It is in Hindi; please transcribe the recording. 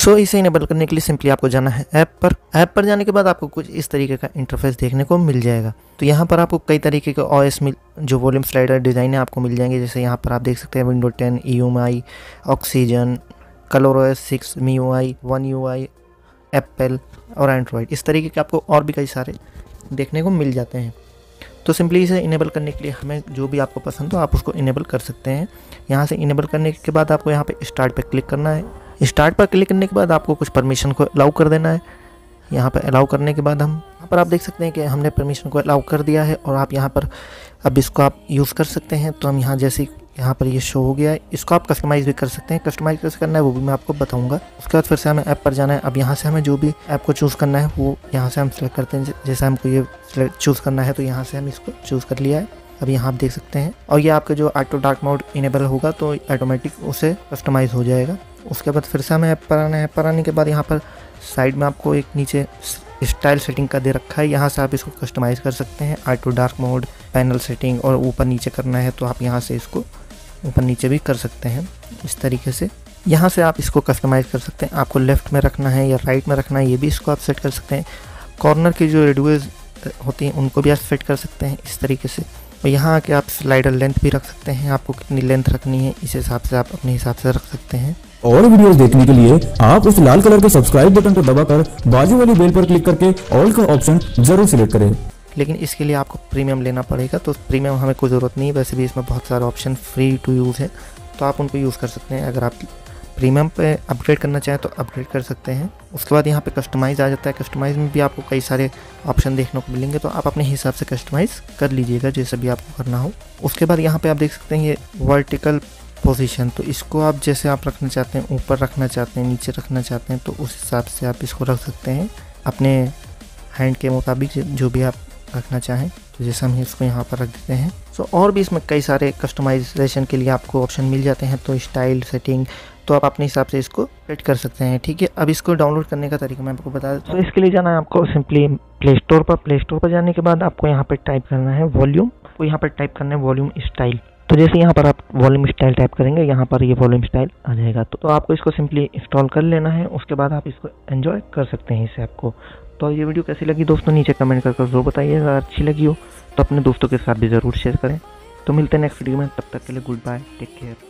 सो इसे इनेबल करने के लिए सिंपली आपको जाना है ऐप पर। ऐप पर जाने के बाद आपको कुछ इस तरीके का इंटरफेस देखने को मिल जाएगा। तो यहाँ पर आपको कई तरीके के OS जो वॉल्यूम स्लाइडर डिज़ाइन है आपको मिल जाएंगे। जैसे यहाँ पर आप देख सकते हैं window 10, EMUI, oxygen, ColorOS 6, MIUI, One UI, Apple और एंड्रॉयड, इस तरीके के आपको और भी कई सारे देखने को मिल जाते हैं। तो सिंपली इसे इनेबल करने के लिए हमें जो भी आपको पसंद हो आप उसको इनेबल कर सकते हैं। यहाँ से इनेबल करने के बाद आपको यहाँ पे स्टार्ट पे क्लिक करना है। स्टार्ट पर क्लिक करने के बाद आपको कुछ परमिशन को अलाउ कर देना है। यहाँ पर अलाउ करने के बाद यहाँ पर आप देख सकते हैं कि हमने परमिशन को अलाउ कर दिया है और आप यहाँ पर अब इसको आप यूज़ कर सकते हैं। तो हम यहाँ जैसे यहाँ पर ये शो हो गया है, इसको आप कस्टमाइज़ भी कर सकते हैं। कस्टमाइज़ कैसे करना है वो भी मैं आपको बताऊंगा। उसके बाद फिर से हमें ऐप पर जाना है। अब यहाँ से हमें जो भी ऐप को चूज़ करना है वो यहाँ से हम सेलेक्ट करते हैं। जैसे हमको ये चूज़ करना है तो यहाँ से हम इसको चूज़ कर लिया है। अब यहाँ आप देख सकते हैं और ये आपका जो ऑटो डार्क मोड इनेबल होगा तो ऑटोमेटिक उसे कस्टमाइज़ हो जाएगा। उसके बाद फिर से हमें ऐप पर आना है। ऐप पर आने के बाद यहाँ पर साइड में आपको एक नीचे स्टाइल सेटिंग का दे रखा है, यहाँ से आप इसको कस्टमाइज़ कर सकते हैं। Auto dark mode, panel setting और ऊपर नीचे करना है तो आप यहाँ से इसको ऊपर नीचे भी कर सकते हैं। इस तरीके से यहाँ से आप इसको कस्टमाइज़ कर सकते हैं। आपको लेफ़्ट में रखना है या राइट में रखना है ये भी इसको आप सेट कर सकते हैं। कॉर्नर की जो रेडियस होती हैं उनको भी आप सेट कर सकते हैं इस तरीके से। और यहाँ आके आप स्लाइडर लेंथ भी रख सकते हैं, आपको कितनी लेंथ रखनी है इस हिसाब से आप अपने हिसाब से रख सकते हैं। और वीडियोस देखने के लिए आप इस लाल कलर के सब्सक्राइब बटन को दबाकर बाजू वाली बेल पर क्लिक करके ऑल का ऑप्शन जरूर सिलेक्ट करें। लेकिन इसके लिए आपको प्रीमियम लेना पड़ेगा, तो प्रीमियम हमें कोई ज़रूरत नहीं है। वैसे भी इसमें बहुत सारे ऑप्शन फ्री टू यूज़ है तो आप उनको यूज़ कर सकते हैं। अगर आप प्रीमियम पे अपग्रेड करना चाहें तो अपग्रेड कर सकते हैं। उसके बाद यहाँ पे कस्टमाइज़ आ जाता है। कस्टमाइज़ में भी आपको कई सारे ऑप्शन देखने को मिलेंगे तो आप अपने हिसाब से कस्टमाइज़ कर लीजिएगा जैसे भी आपको करना हो। उसके बाद यहाँ पे आप देख सकते हैं ये वर्टिकल पोजीशन, तो इसको आप जैसे आप रखना चाहते हैं, ऊपर रखना चाहते हैं, नीचे रखना चाहते हैं तो उस हिसाब से आप इसको रख सकते हैं अपने हैंड के मुताबिक जो भी आप रखना चाहें। तो जैसे हम इसको यहाँ पर रख देते हैं। सो और भी इसमें कई सारे कस्टमाइजेशन के लिए आपको ऑप्शन मिल जाते हैं। तो स्टाइल सेटिंग तो आप अपने हिसाब से इसको सेट कर सकते हैं। ठीक है, अब इसको डाउनलोड करने का तरीका मैं आपको बता देता हूँ। तो इसके लिए जाना है आपको सिंपली प्ले स्टोर पर। प्ले स्टोर पर जाने के बाद आपको यहाँ पर टाइप करना है वॉल्यूम, तो यहाँ पर टाइप करना है वॉल्यूम स्टाइल। तो जैसे यहाँ पर आप वॉल्यूम स्टाइल टाइप करेंगे यहाँ पर ये वॉल्यूम स्टाइल आ जाएगा। तो आपको इसको सिंपली इंस्टॉल कर लेना है। उसके बाद आप इसको एंजॉय कर सकते हैं इस ऐप को। तो ये वीडियो कैसी लगी दोस्तों नीचे कमेंट कर जरूर बताइए। अगर अच्छी लगी हो तो अपने दोस्तों के साथ भी ज़रूर शेयर करें। तो मिलते हैं नेक्स्ट वीडियो में, तब तक के लिए गुड बाय, टेक केयर।